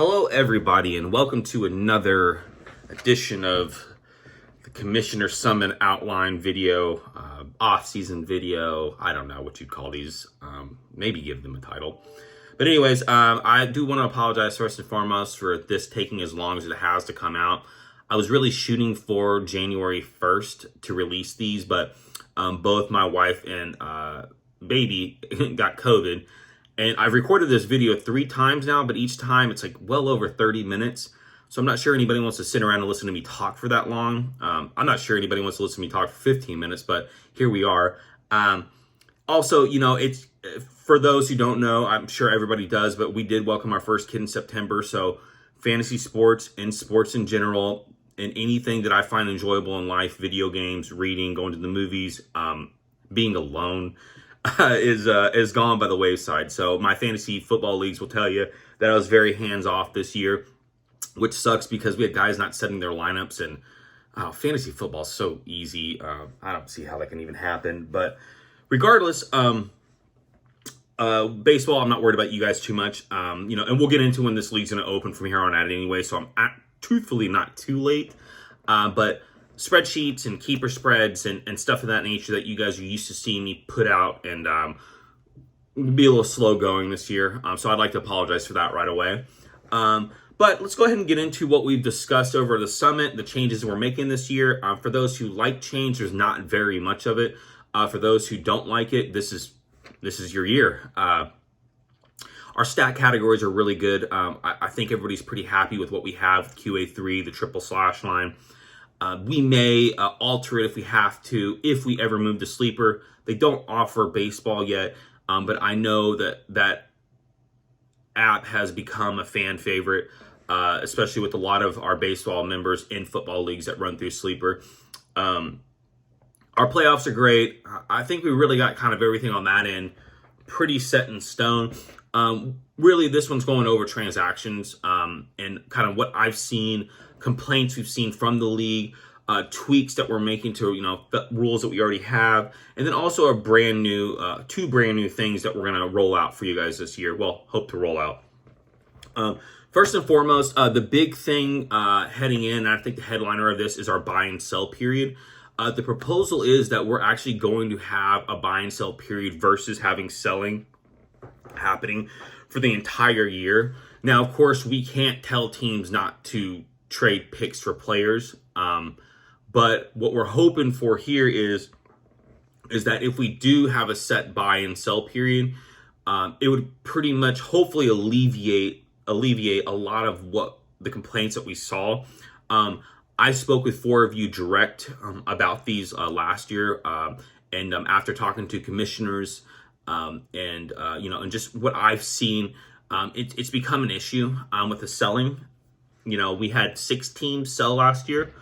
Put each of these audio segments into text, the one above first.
Hello, everybody, and welcome to another edition of the Commissioner Summit outline video, off-season video. I don't know what you'd call these. Maybe give them a title. But anyways, I do want to apologize first and foremost for this taking as long as it has to come out. I was really shooting for January 1st to release these, but both my wife and baby got COVID. And I've recorded this video 3 times now, but each time it's like well over 30 minutes. So I'm not sure anybody wants to sit around and listen to me talk for that long. I'm not sure anybody wants to listen to me talk for 15 minutes, but here we are. Also, you know, it's for those who don't know, I'm sure everybody does, but we did welcome our first kid in September. So fantasy sports and sports in general and anything that I find enjoyable in life, video games, reading, going to the movies, being alone, is gone by the wayside. So my fantasy football leagues will tell you that I was very hands off this year, which sucks because we had guys not setting their lineups, and fantasy football is so easy. I don't see how that can even happen. But regardless, baseball, I'm not worried about you guys too much. And we'll get into when this league's going to open from here on out anyway. So I'm truthfully not too late. But spreadsheets and keeper spreads and stuff of that nature that you guys are used to seeing me put out and be a little slow going this year. So I'd like to apologize for that right away. But let's go ahead and get into what we've discussed over the summit, the changes we're making this year. For those who like change, there's not very much of it. For those who don't like it, this is your year. Our stat categories are really good. I think everybody's pretty happy with what we have, QA3, the triple slash line. We may alter it if we have to, if we ever move to sleeper. They don't offer baseball yet, but I know that app has become a fan favorite, especially with a lot of our baseball members in football leagues that run through sleeper. Our playoffs are great. I think we really got kind of everything on that end pretty set in stone. Really, this one's going over transactions and kind of what I've seen, complaints we've seen from the league, tweaks that we're making to rules that we already have, and then also a brand new, 2 brand new things that we're going to roll out for you guys this year. Well, hope to roll out. First and foremost, the big thing heading in, and I think the headliner of this is our buy and sell period. The proposal is that we're actually going to have a buy and sell period versus having selling happening for the entire year. Now, of course, we can't tell teams not to trade picks for players, but what we're hoping for here is that if we do have a set buy and sell period, it would pretty much hopefully alleviate a lot of what the complaints that we saw. I spoke with 4 of you direct about these last year, and after talking to commissioners and just what I've seen, it's become an issue with the selling. We had 6 teams sell last year,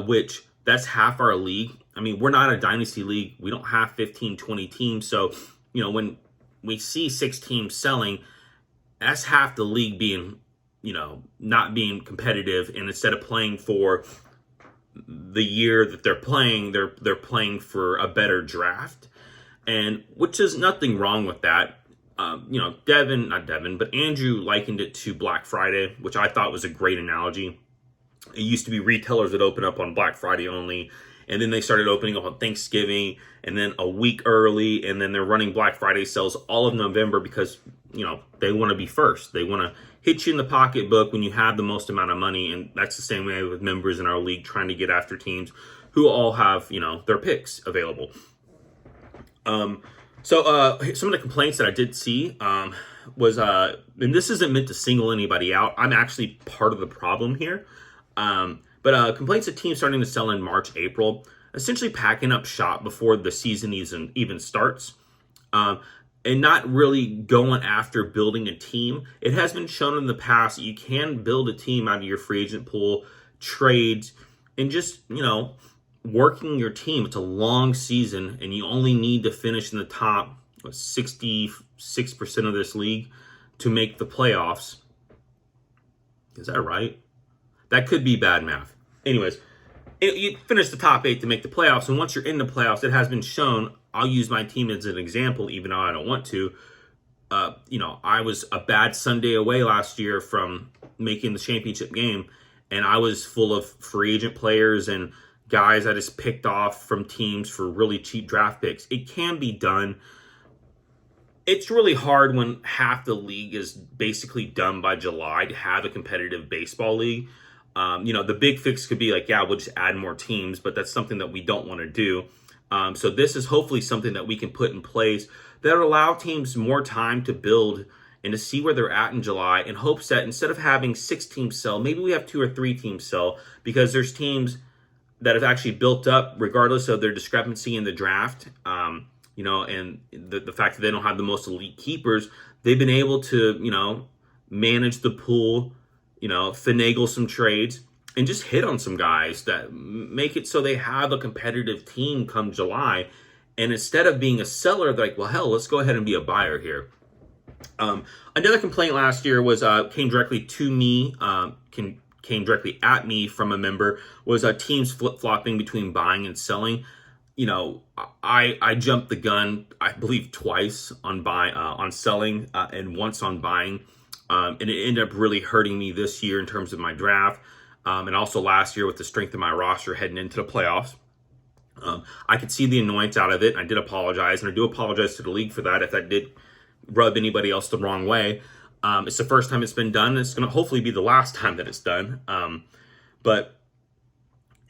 which that's half our league. I mean, we're not a dynasty league. We don't have 15, 20 teams. So, when we see 6 teams selling, that's half the league being, not being competitive. And instead of playing for the year that they're playing, they're playing for a better draft. And which is nothing wrong with that. Andrew likened it to Black Friday, which I thought was a great analogy. It used to be retailers that open up on Black Friday only, and then they started opening up on Thanksgiving, and then a week early, and then they're running Black Friday sales all of November because, they want to be first. They want to hit you in the pocketbook when you have the most amount of money, and that's the same way with members in our league trying to get after teams who all have, their picks available. So some of the complaints that I did see was, and this isn't meant to single anybody out. I'm actually part of the problem here. But complaints of teams starting to sell in March, April, essentially packing up shop before the season even starts, and not really going after building a team. It has been shown in the past that you can build a team out of your free agent pool, trades, and just, working your team. It's a long season, and you only need to finish in the top 66% of this league to make the playoffs. Is that right? That could be bad math. Anyways, you finish the top 8 to make the playoffs, and once you're in the playoffs, it has been shown. I'll use my team as an example, even though I don't want to. I was a bad Sunday away last year from making the championship game, and I was full of free agent players and guys I just picked off from teams for really cheap draft picks. It can be done. It's really hard when half the league is basically done by July to have a competitive baseball league. The big fix could be like, yeah, we'll just add more teams, but that's something that we don't want to do. So this is hopefully something that we can put in place that will allow teams more time to build and to see where they're at in July, in hopes that instead of having 6 teams sell, maybe we have 2 or 3 teams sell, because there's teams that have actually built up regardless of their discrepancy in the draft. And the fact that they don't have the most elite keepers, they've been able to, manage the pool, finagle some trades and just hit on some guys that make it so they have a competitive team come July. And instead of being a seller, they're like, well, hell, let's go ahead and be a buyer here. Another complaint last year was came directly to me, came directly at me from a member, was teams flip-flopping between buying and selling. I jumped the gun, I believe, twice on selling and once on buying. And it ended up really hurting me this year in terms of my draft. And also last year with the strength of my roster heading into the playoffs. I could see the annoyance out of it. I did apologize, and I do apologize to the league for that if that did rub anybody else the wrong way. It's the first time it's been done. It's going to hopefully be the last time that it's done. And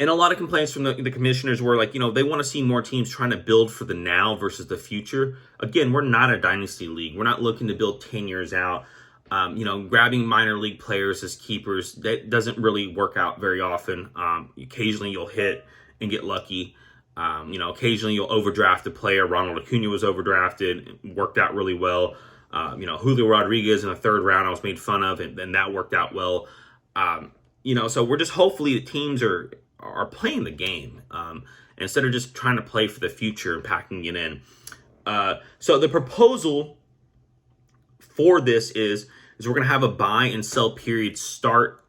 a lot of complaints from the commissioners were like, they want to see more teams trying to build for the now versus the future. Again, we're not a dynasty league. We're not looking to build 10 years out. Grabbing minor league players as keepers, that doesn't really work out very often. Occasionally you'll hit and get lucky. Occasionally you'll overdraft a player. Ronald Acuna was overdrafted. It worked out really well. Julio Rodriguez in the 3rd round I was made fun of, and that worked out well. So we're just hopefully the teams are playing the game instead of just trying to play for the future and packing it in. So the proposal for this is we're going to have a buy and sell period start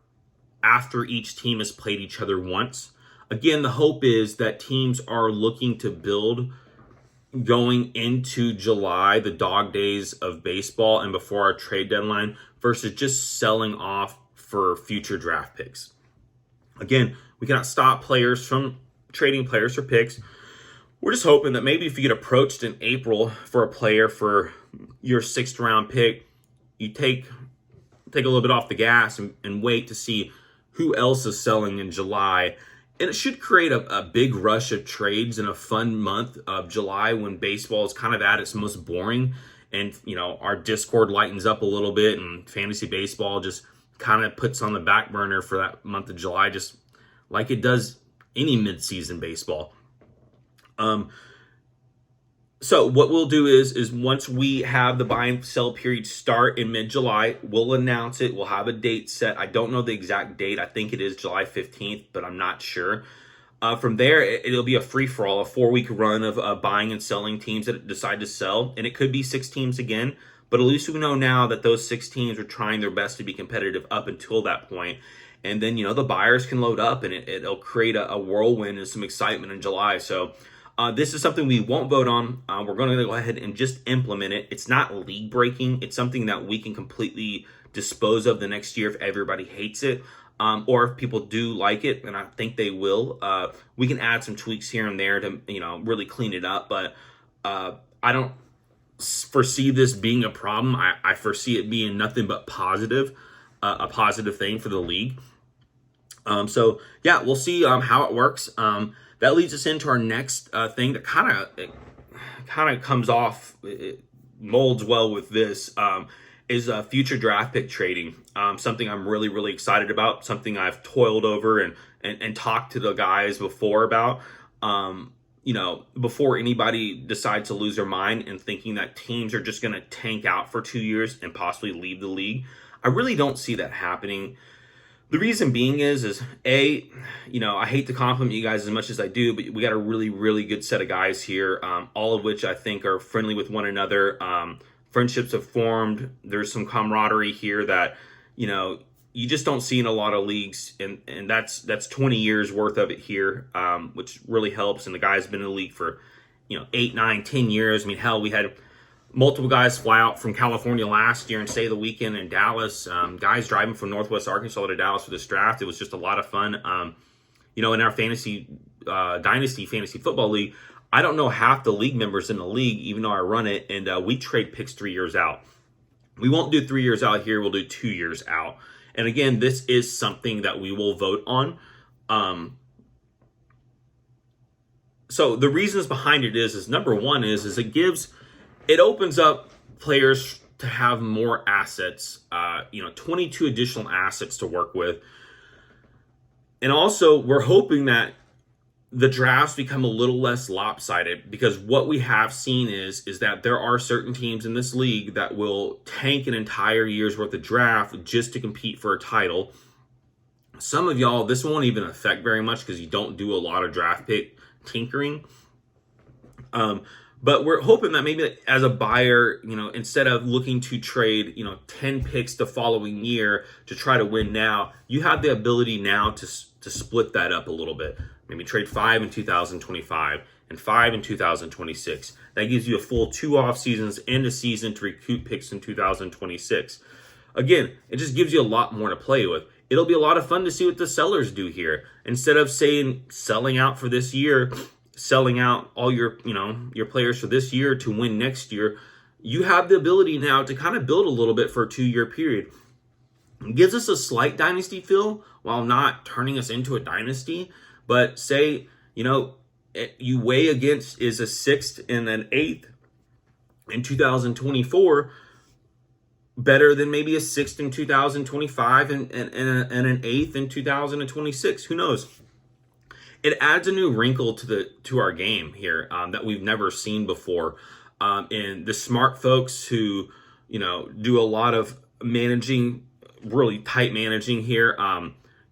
after each team has played each other once. Again, the hope is that teams are looking to build going into July, the dog days of baseball, and before our trade deadline, versus just selling off for future draft picks. Again, we cannot stop players from trading players for picks. We're just hoping that maybe if you get approached in April for a player for your 6th round pick, you take a little bit off the gas and wait to see who else is selling in July. And it should create a big rush of trades in a fun month of July when baseball is kind of at its most boring. And, our Discord lightens up a little bit and fantasy baseball just kind of puts on the back burner for that month of July, just like it does any midseason baseball. So what we'll do is once we have the buy and sell period start in mid-July, we'll announce it. We'll have a date set. I don't know the exact date. I think it is July 15th, but I'm not sure. From there, it'll be a free-for-all, a 4-week run of buying and selling teams that decide to sell. And it could be 6 teams again, but at least we know now that those 6 teams are trying their best to be competitive up until that point. And then, the buyers can load up, and it'll create a whirlwind and some excitement in July. So this is something we won't vote on. We're going to go ahead and just implement it. It's not league breaking. It's something that we can completely dispose of the next year if everybody hates it. Or if people do like it, and I think they will, we can add some tweaks here and there to, really clean it up. But I don't foresee this being a problem. I foresee it being nothing but positive, a positive thing for the league. So yeah, we'll see how it works. That leads us into our next thing that kind of comes off, it molds well with this, is future draft pick trading. Something I'm really, really excited about, something I've toiled over and talked to the guys before about, before anybody decides to lose their mind and thinking that teams are just going to tank out for 2 years and possibly leave the league. I really don't see that happening. The reason being is I hate to compliment you guys as much as I do, but we got a really, really good set of guys here, all of which I think are friendly with one another. Friendships have formed. There's some camaraderie here that, you just don't see in a lot of leagues. And that's 20 years worth of it here, which really helps. And the guy's been in the league for, 8, 9, 10 years. I mean, hell, we had multiple guys fly out from California last year and stay the weekend in Dallas. Guys driving from Northwest Arkansas to Dallas for this draft. It was just a lot of fun. In our fantasy dynasty fantasy football league, I don't know half the league members in the league, even though I run it, and we trade picks 3 years out. We won't do 3 years out here. We'll do 2 years out. And again, this is something that we will vote on. So the reasons behind it is number one is it opens up players to have more assets, 22 additional assets to work with. And also we're hoping that the drafts become a little less lopsided, because what we have seen is that there are certain teams in this league that will tank an entire year's worth of draft just to compete for a title. Some of y'all, this won't even affect very much because you don't do a lot of draft pick tinkering. But we're hoping that maybe as a buyer, instead of looking to trade, 10 picks the following year to try to win now, you have the ability now to split that up a little bit. Maybe trade 5 in 2025 and 5 in 2026. That gives you a full 2 off seasons and a season to recoup picks in 2026. Again, it just gives you a lot more to play with. It'll be a lot of fun to see what the sellers do here. Instead of selling out for this year, selling out all your players for this year to win next year, you have the ability now to kind of build a little bit for a 2-year period. It gives us a slight dynasty feel while not turning us into a dynasty. But say, you weigh against is a 6th and an 8th in 2024 better than maybe a 6th in 2025 and an 8th in 2026. Who knows? It adds a new wrinkle to our game here that we've never seen before. And the smart folks who, do a lot of managing, really tight managing here,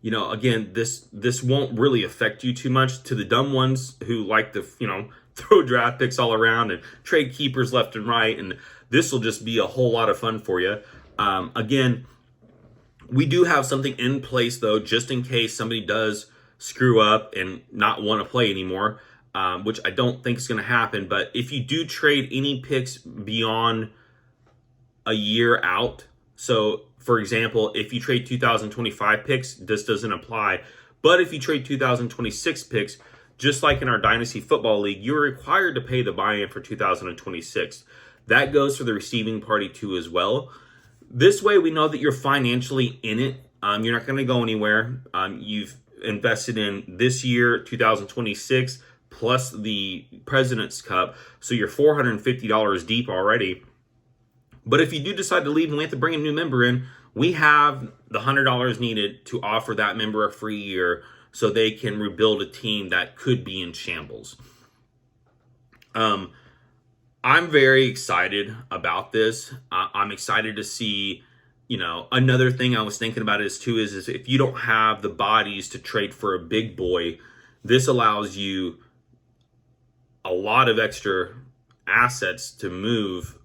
again, this won't really affect you too much. To the dumb ones who like to, throw draft picks all around and trade keepers left and right, and this will just be a whole lot of fun for you. Again, we do have something in place, though, just in case somebody does screw up and not want to play anymore, which I don't think is going to happen. But if you do trade any picks beyond a year out, so for example, if you trade 2025 picks, this doesn't apply. But if you trade 2026 picks, just like in our Dynasty Football League, you're required to pay the buy-in for 2026. That goes for the receiving party too as well. This way we know that you're financially in it. You're not going to go anywhere. You've invested in this year, 2026, plus the President's Cup. So you're $450 deep already. But if you do decide to leave and we have to bring a new member in, we have the $100 needed to offer that member a free year so they can rebuild a team that could be in shambles. I'm very excited about this. I'm excited to see, another thing I was thinking about is if you don't have the bodies to trade for a big boy, this allows you a lot of extra assets to move,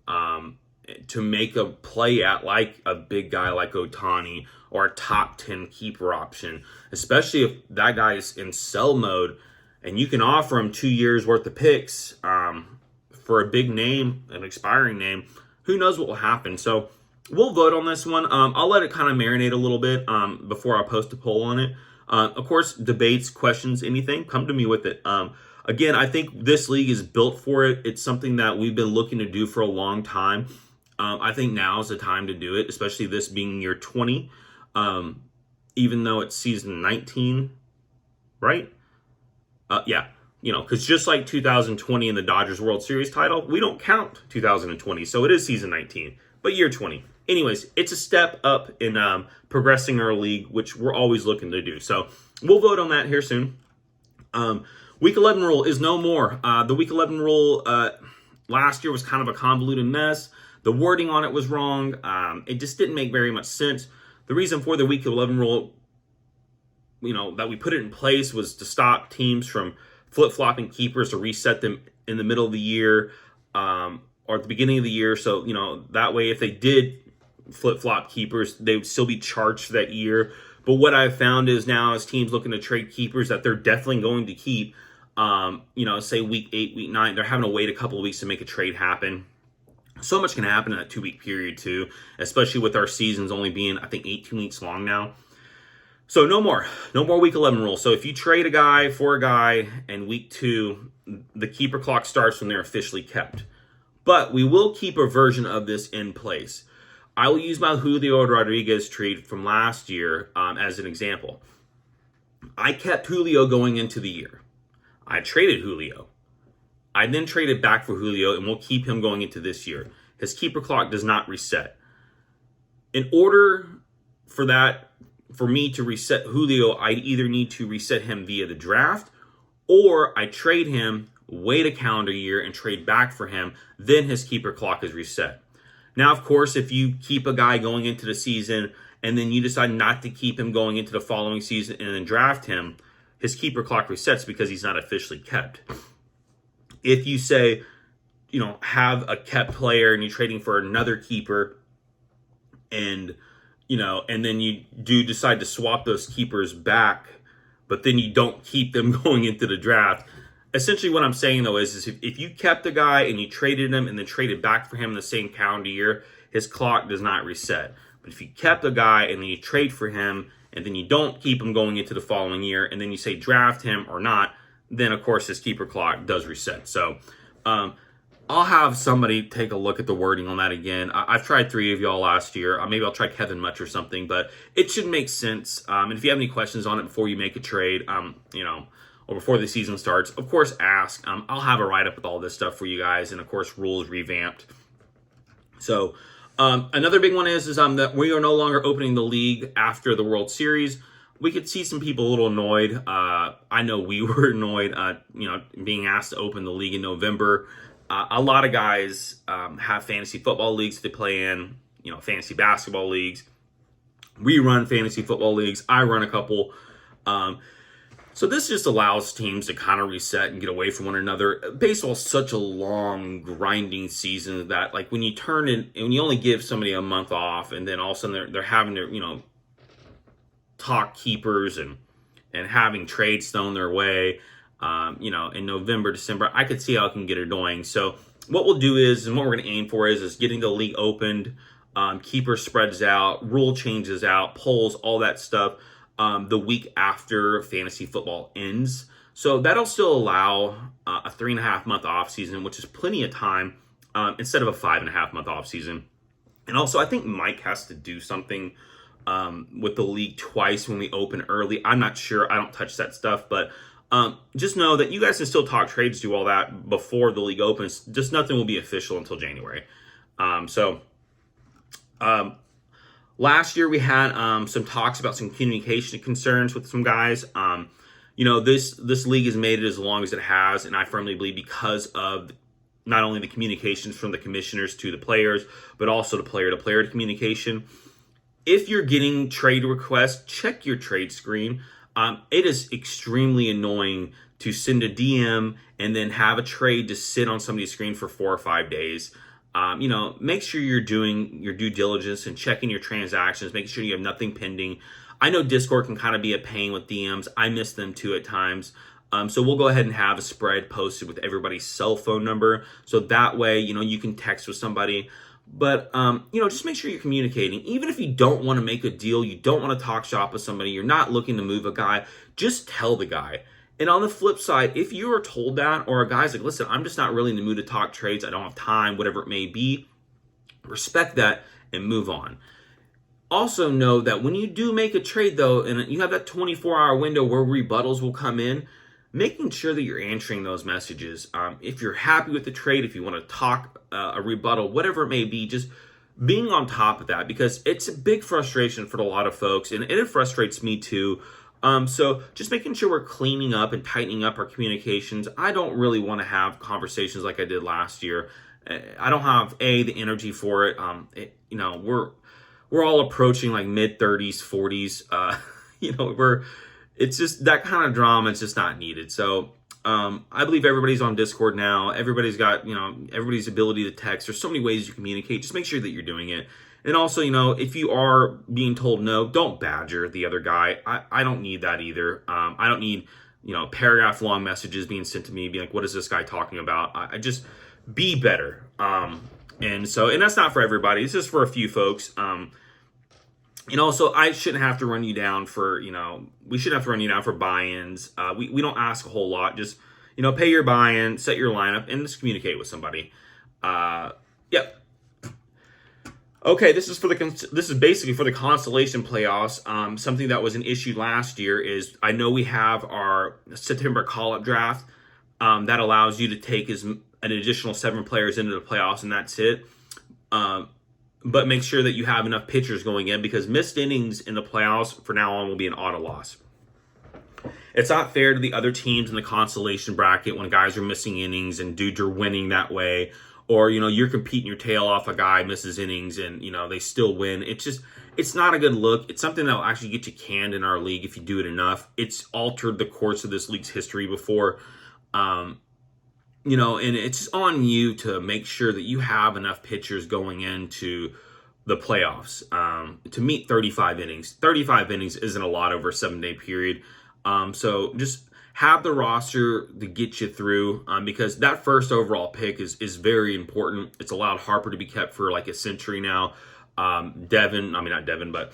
to make a play at, like a big guy like Ohtani or a top 10 keeper option, especially if that guy is in sell mode and you can offer him 2 years worth of picks for a big name, an expiring name. Who knows what will happen? So we'll vote on this one. I'll let it kind of marinate a little bit before I post a poll on it. Of course, debates, questions, anything, come to me with it. Again, I think this league is built for it. It's something that we've been looking to do for a long time. I think now is the time to do it, especially this being year 20, even though it's season 19, right? Yeah, because just like 2020 in the Dodgers World Series title, we don't count 2020, so it is season 19, but year 20. Anyways, it's a step up in progressing our league, which we're always looking to do. So we'll vote on that here soon. Week 11 rule is no more. The Week 11 rule last year was kind of a convoluted mess. The wording on it was wrong. It just didn't make very much sense. The reason for the Week 11 rule, that we put it in place was to stop teams from flip-flopping keepers, to reset them in the middle of the year or at the beginning of the year. So, that way if they did flip-flop keepers, they would still be charged for that year. But what I've found is now as teams looking to trade keepers that they're definitely going to keep, say week 8, week 9, they're having to wait a couple of weeks to make a trade happen. So much can happen in that 2 week period too, especially with our seasons only being, I think, 18 weeks long now. So no more week 11 rule. So if you trade a guy for a guy in week 2, the keeper clock starts when they're officially kept. But we will keep a version of this in place. I will use my Julio Rodriguez trade from last year as an example. I kept Julio going into the year. I traded Julio. I then traded back for Julio, and we'll keep him going into this year. His keeper clock does not reset. In order for me to reset Julio, I either need to reset him via the draft, or I trade him, wait a calendar year, and trade back for him. Then his keeper clock is reset. Now, of course, if you keep a guy going into the season and then you decide not to keep him going into the following season and then draft him, his keeper clock resets because he's not officially kept. If you say, have a kept player and you're trading for another keeper, and then you do decide to swap those keepers back, but then you don't keep them going into the draft. Essentially what I'm saying though is if you kept a guy and you traded him and then traded back for him in the same calendar year, his clock does not reset. But if you kept a guy and then you trade for him and then you don't keep him going into the following year and then you say draft him or not, then of course his keeper clock does reset. So I'll have somebody take a look at the wording on that again. I've tried 3 of y'all last year. Maybe I'll try Kevin Much or something, but it should make sense. And if you have any questions on it before you make a trade, or before the season starts, of course, ask. I'll have a write-up with all this stuff for you guys, and of course, rules revamped. So another big one is that we are no longer opening the league after the World Series. We could see some people a little annoyed. I know we were annoyed, being asked to open the league in November. A lot of guys have fantasy football leagues they play in, fantasy basketball leagues. We run fantasy football leagues. I run a couple. So this just allows teams to kind of reset and get away from one another. Baseball is such a long, grinding season that, like, when you turn in and when you only give somebody a month off, and then all of a sudden they're having to, talk keepers and having trades thrown their way, in November, December, I could see how it can get annoying. So what we'll do is, and what we're going to aim for is getting the league opened, keeper spreads out, rule changes out, polls, all that stuff. The week after fantasy football ends. So that'll still allow a 3.5 month off season, which is plenty of time, instead of a 5.5 month off season. And also, I think Mike has to do something with the league twice when we open early. I'm not sure. I don't touch that stuff, but just know that you guys can still talk trades, do all that before the league opens. Just nothing will be official until January. Last year we had some talks about some communication concerns with some guys. This league has made it as long as it has, and I firmly believe because of not only the communications from the commissioners to the players, but also the player-to-player communication. If you're getting trade requests, check your trade screen. It is extremely annoying to send a DM and then have a trade to sit on somebody's screen for 4 or 5 days. Make sure you're doing your due diligence and checking your transactions, making sure you have nothing pending. I know Discord can kind of be a pain with DMs. I miss them too at times. So we'll go ahead and have a spread posted with everybody's cell phone number. So that way, you can text with somebody. But, just make sure you're communicating. Even if you don't want to make a deal, you don't want to talk shop with somebody, you're not looking to move a guy, just tell the guy. And on the flip side, if you are told that, or a guy's like, listen, I'm just not really in the mood to talk trades, I don't have time, whatever it may be, respect that and move on. Also know that when you do make a trade, though, and you have that 24-hour window where rebuttals will come in, making sure that you're answering those messages. If you're happy with the trade, if you want to talk a rebuttal, whatever it may be, just being on top of that, because it's a big frustration for a lot of folks, and it frustrates me too. So just making sure we're cleaning up and tightening up our communications. I don't really want to have conversations like I did last year. I don't have the energy for it. We're all approaching like mid-30s, 40s. It's just that kind of drama. It's just not needed. So I believe everybody's on Discord now. Everybody's got everybody's ability to text. There's so many ways you communicate. Just make sure that you're doing it. And also, if you are being told no, don't badger the other guy. I don't need that either. I don't need, paragraph long messages being sent to me being like, what is this guy talking about? I just be better. And that's not for everybody. It's just for a few folks. And also, I shouldn't have to run you down for, we shouldn't have to run you down for buy-ins. We don't ask a whole lot. Just, pay your buy-in, set your lineup, and just communicate with somebody. Yep. Okay, this is basically for the consolation playoffs. Something that was an issue last year is I know we have our September call-up draft that allows you to take an additional 7 players into the playoffs, and that's it. But make sure that you have enough pitchers going in, because missed innings in the playoffs from now on will be an auto loss. It's not fair to the other teams in the consolation bracket when guys are missing innings and dudes are winning that way. Or, you're competing your tail off, a guy misses innings and, they still win. It's not a good look. It's something that will actually get you canned in our league if you do it enough. It's altered the course of this league's history before. And it's on you to make sure that you have enough pitchers going into the playoffs to meet 35 innings. 35 innings isn't a lot over a 7-day period. So just have the roster to get you through, because that first overall pick is very important. It's allowed Harper to be kept for like a century now. Not Devin, but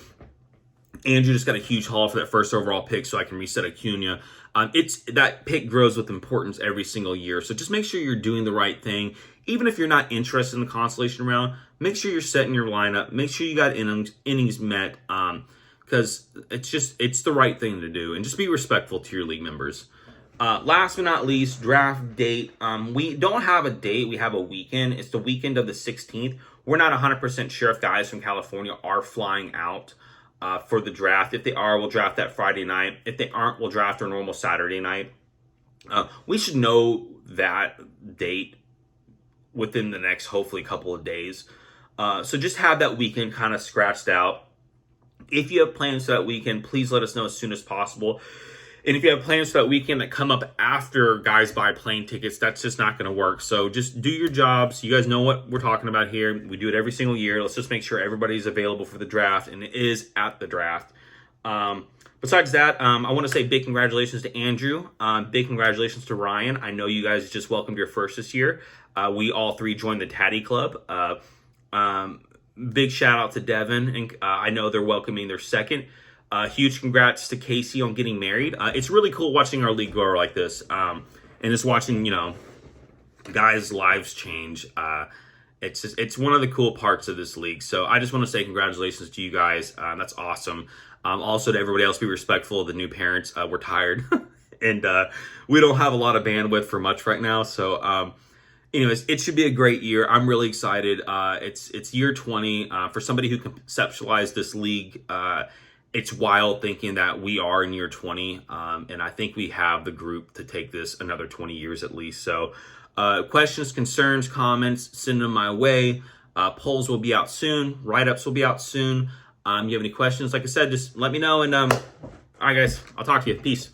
Andrew just got a huge haul for that first overall pick, so I can reset Acuna. That pick grows with importance every single year. So just make sure you're doing the right thing. Even if you're not interested in the consolation round, make sure you're setting your lineup. Make sure you got innings met, because it's the right thing to do. And just be respectful to your league members. Last but not least, draft date. We don't have a date. We have a weekend. It's the weekend of the 16th. We're not 100% sure if guys from California are flying out for the draft. If they are, we'll draft that Friday night. If they aren't, we'll draft our normal Saturday night. We should know that date within the next, hopefully, couple of days. So just have that weekend kind of scratched out. If you have plans for that weekend, please let us know as soon as possible. And if you have plans for that weekend that come up after guys buy plane tickets, that's just not going to work. So just do your jobs. You guys know what we're talking about here. We do it every single year. Let's just make sure everybody's available for the draft, and it is at the draft. Besides that, I want to say big congratulations to Andrew. Big congratulations to Ryan. I know you guys just welcomed your first this year. We all 3 joined the Tatty Club. Big shout out to Devin, and I know they're welcoming their second. Huge congrats to Casey on getting married. It's really cool watching our league grow like this, and just watching, guys' lives change. It's one of the cool parts of this league. So I just want to say congratulations to you guys. That's awesome. Also to everybody else, be respectful of the new parents. We're tired, and we don't have a lot of bandwidth for much right now. So, anyways, it should be a great year. I'm really excited. It's year 20. For somebody who conceptualized this league, it's wild thinking that we are in year 20, and I think we have the group to take this another 20 years at least. So questions, concerns, comments, send them my way. Polls will be out soon. Write-ups will be out soon. You have any questions, like I said, just let me know. And all right, guys, I'll talk to you. Peace.